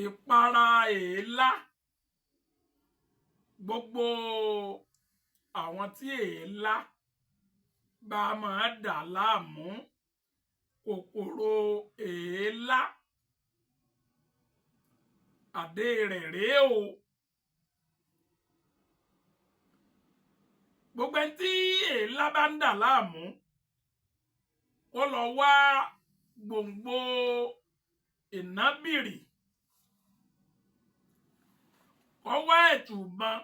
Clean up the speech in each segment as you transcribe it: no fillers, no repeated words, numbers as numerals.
ìpara èélá. Gbogbo àwọn tí èélá bá máa dà láàmú, kòkòrò èélá àdé rẹ̀ rèé o. Gbogbo ẹni tí èélá bá ń dà láàmú, kó lọ wá gbòǹgbò ìnábìrì, kó wá ẹ̀tùbọ̀n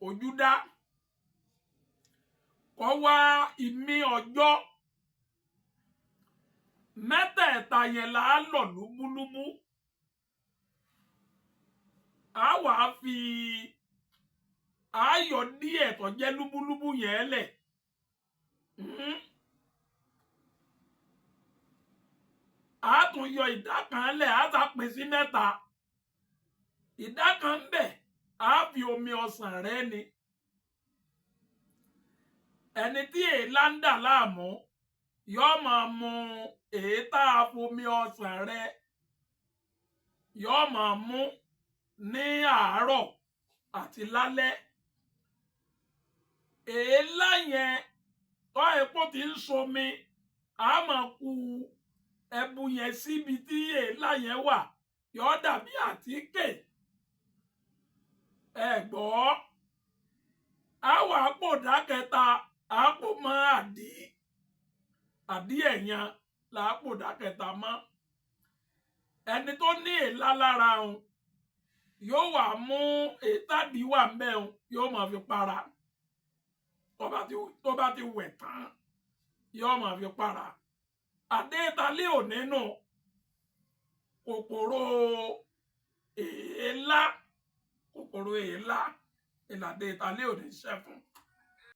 ojúdá, kó wá imí ọjọ́. Mẹ́tẹ̀ẹ̀ta yẹn là á lọ̀ lúbúlúbú. A wá fi ayọ̀ díẹ̀ tó jẹ́ lúbúlúbú yẹn lẹ̀. A tún yọ ìdá kan lẹ̀, a ta pín sí mẹ́ta. Ìdá kan ń bẹ, a fi omi ọsàn rẹ ni. Ẹni tí èélá ń dà láàmú yóò máa mu èétà fomi ọsàn rẹ, yóò máa mu ní àárọ̀ àti lálẹ́. Èélá yẹn tó epo ti ń somi, a máa ku ẹbu yẹn síbi tí èélá yẹn wà, yóò dàbí àtíkè. Ẹ gbọ́, a wà pò dákẹ́ta, a pò mọ́ àdí ẹ̀yàn là pò dákẹ́ta mọ́. Ẹni tó ní èélá lára òun yóò wá mú ètàdí wà ńbẹ̀ òun, yóò máa fi para. Tó bá ti wẹ̀ tán, yóò máa fi para. Àdé ìtàlẹ́ ò nínú kòkòrò èélá ìlàdé ìtàlẹ́ ò ní ṣẹ́ fún.